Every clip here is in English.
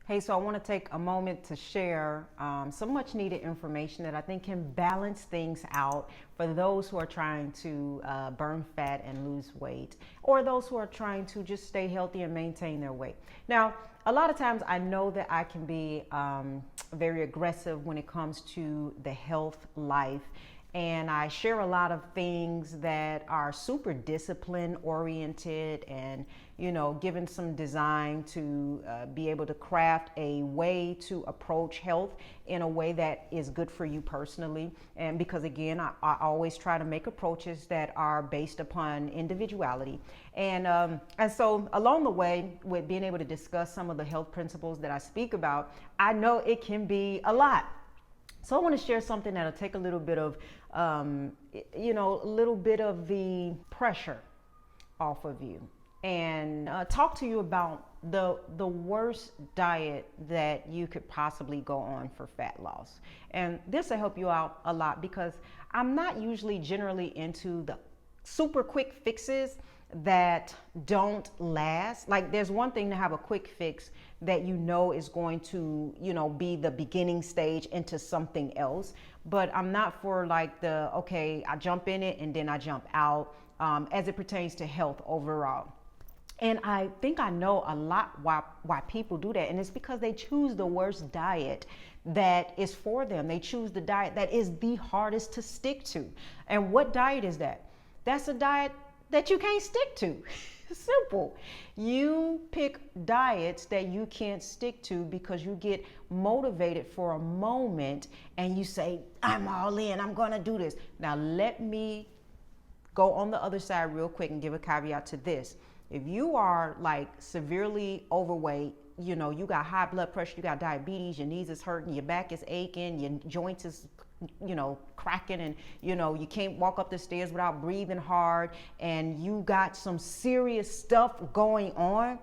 Hey, so I want to take a moment to share some much needed information that I think can balance things out for those who are trying to burn fat and lose weight, or those who are trying to just stay healthy and maintain their weight. Now, a lot of times I know that I can be very aggressive when it comes to the health life. And I share a lot of things that are super discipline oriented and, given some design to be able to craft a way to approach health in a way that is good for you personally. And because again, I always try to make approaches that are based upon individuality. And so along the way, with being able to discuss some of the health principles that I speak about, I know it can be a lot. So I want to share something that'll take a little bit of, a little bit of the pressure off of you, and talk to you about the worst diet that you could possibly go on for fat loss. And this will help you out a lot because I'm not usually generally into the super quick fixes that don't last. Like, there's one thing to have a quick fix that is going to, be the beginning stage into something else. But I'm not for like okay, I jump in it and then I jump out, as it pertains to health overall. And I think I know a lot why people do that. And it's because they choose the worst diet that is for them. They choose the diet that is the hardest to stick to. And what diet is that? That's a diet that you can't stick to. Simple. You pick diets that you can't stick to because you get motivated for a moment and you say, I'm all in, I'm gonna do this. Now let me go on the other side real quick and give a caveat to this. If you are like severely overweight, you got high blood pressure, you got diabetes, your knees is hurting, your back is aching, your joints is cracking, and you can't walk up the stairs without breathing hard, and you got some serious stuff going on,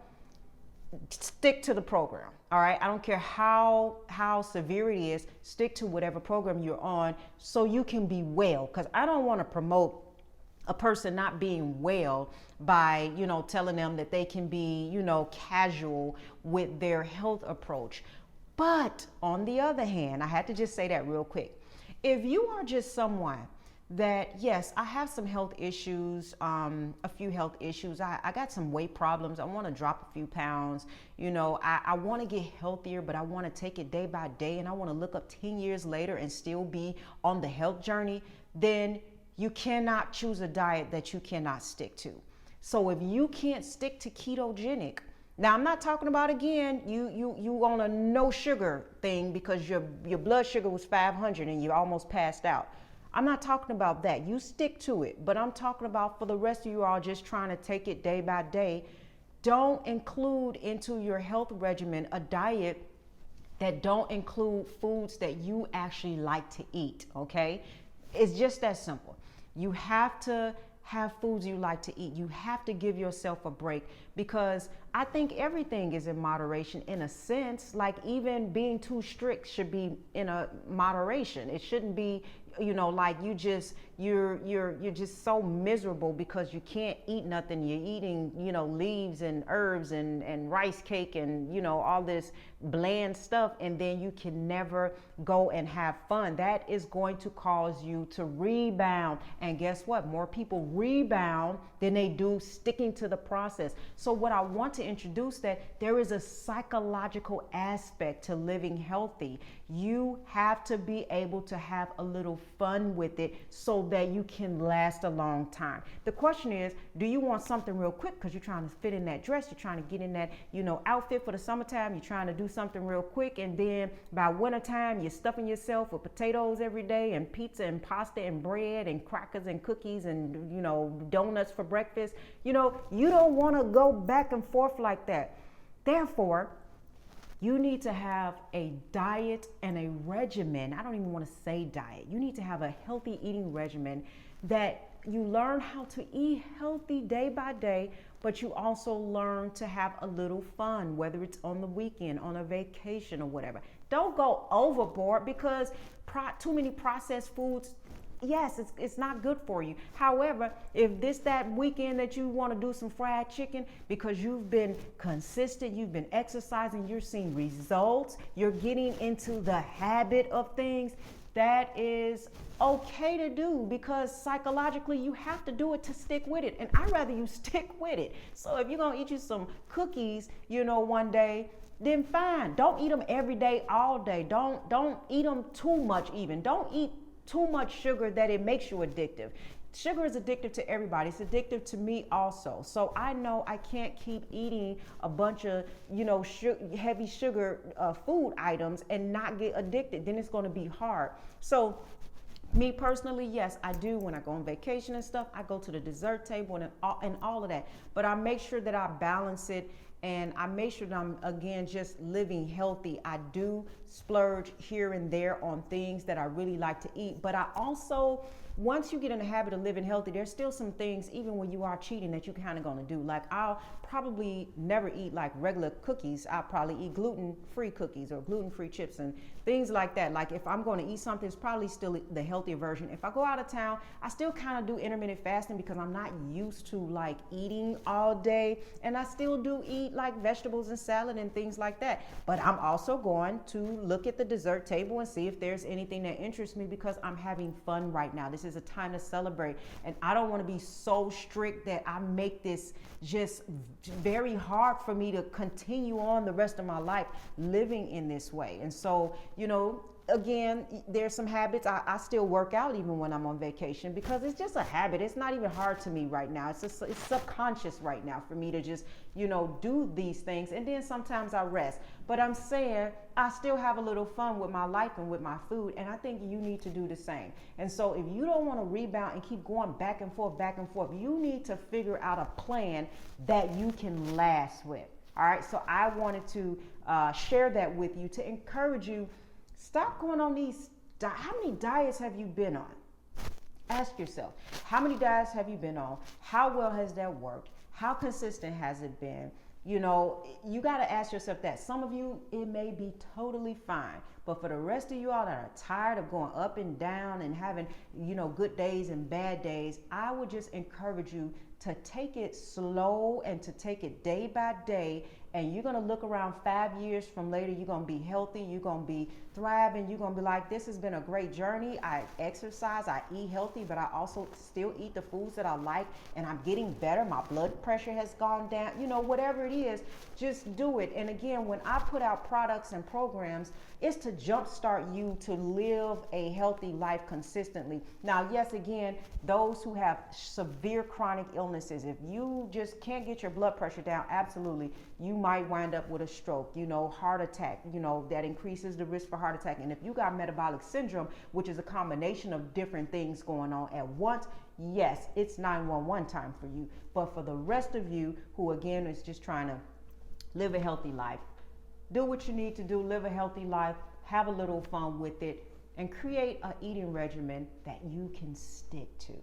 stick to the program. All right, I don't care how severe it is, stick to whatever program you're on so you can be well, because I don't want to promote a person not being well by telling them that they can be casual with their health approach. But on the other hand, I had to just say that real quick. If you are just someone that, yes, I have some health issues, a few health issues. I got some weight problems. I want to drop a few pounds. I want to get healthier, but I want to take it day by day. And I want to look up 10 years later and still be on the health journey. Then you cannot choose a diet that you cannot stick to. So if you can't stick to ketogenic, now I'm not talking about, again, you on a no sugar thing because your blood sugar was 500 and you almost passed out. I'm not talking about that. You stick to it. But I'm talking about for the rest of you all just trying to take it day by day. Don't include into your health regimen a diet that don't include foods that you actually like to eat, okay? It's just that simple. You have to have foods you like to eat. You have to give yourself a break, because I think everything is in moderation in a sense. Like, even being too strict should be in a moderation. It shouldn't be, like you're just so miserable because you can't eat nothing. You're eating, leaves and herbs and rice cake and, all this bland stuff. And then you can never go and have fun. That is going to cause you to rebound. And guess what? More people rebound than they do sticking to the process. So what I want to introduce, that there is a psychological aspect to living healthy. You have to be able to have a little fun with it so that you can last a long time. The question is, do you want something real quick because you're trying to fit in that dress, you're trying to get in that, outfit for the summertime, you're trying to do something real quick, and then by wintertime, you're stuffing yourself with potatoes every day and pizza and pasta and bread and crackers and cookies and, donuts for breakfast. You don't want to go back and forth like that. Therefore, you need to have a diet and a regimen. I don't even want to say diet. You need to have a healthy eating regimen that you learn how to eat healthy day by day, but you also learn to have a little fun, whether it's on the weekend, on a vacation or whatever. Don't go overboard, because too many processed foods yes, it's not good for you. However, if that weekend that you want to do some fried chicken because you've been consistent, you've been exercising, you're seeing results, you're getting into the habit of things, that is okay to do, because psychologically you have to do it to stick with it. And I'd rather you stick with it. So if you're going to eat you some cookies, one day, then fine. Don't eat them every day, all day. Don't eat them too much even. Don't eat too much sugar that it makes you addictive. Sugar is addictive to everybody. It's addictive to me also. So I know I can't keep eating a bunch of, heavy sugar food items and not get addicted. Then it's going to be hard. So me personally, yes, I do. When I go on vacation and stuff, I go to the dessert table and all of that. But I make sure that I balance it, and I make sure that I'm, again, just living healthy. I do splurge here and there on things that I really like to eat. But I also, once you get in the habit of living healthy, there's still some things, even when you are cheating, that you kind of going to do. Like, I'll probably never eat like regular cookies. I'll probably eat gluten-free cookies or gluten-free chips and things like that. Like, if I'm going to eat something, it's probably still the healthier version. If I go out of town, I still kind of do intermittent fasting because I'm not used to like eating all day. And I still do eat like vegetables and salad and things like that. But I'm also going to look at the dessert table and see if there's anything that interests me, because I'm having fun right now. This is a time to celebrate. And I don't want to be so strict that I make this just very hard for me to continue on the rest of my life living in this way. And so, again, there's some habits. I still work out even when I'm on vacation, because it's just a habit. It's not even hard to me right now. It's subconscious right now for me to just, do these things. And then sometimes I rest. But I'm saying I still have a little fun with my life and with my food. And I think you need to do the same. And so if you don't want to rebound and keep going back and forth, you need to figure out a plan that you can last with. All right. So I wanted to share that with you to encourage you. Stop going on these. How many diets have you been on? Ask yourself, how many diets have you been on? How well has that worked? How consistent has it been? You got to ask yourself that. Some of you, it may be totally fine. But for the rest of you all that are tired of going up and down and having, good days and bad days, I would just encourage you to take it slow and to take it day by day. And you're going to look around 5 years from later, you're going to be healthy, you're going to be thriving, you're going to be like, this has been a great journey. I exercise, I eat healthy, but I also still eat the foods that I like, and I'm getting better. My blood pressure has gone down, whatever it is, just do it. And again, when I put out products and programs, it's to jumpstart you to live a healthy life consistently. Now, yes, again, those who have severe chronic illnesses, if you just can't get your blood pressure down, absolutely, you might wind up with a stroke, heart attack, that increases the risk for heart attack. And if you got metabolic syndrome, which is a combination of different things going on at once, yes, it's 911 time for you. But for the rest of you who, again, is just trying to live a healthy life, do what you need to do, live a healthy life, have a little fun with it, and create an eating regimen that you can stick to.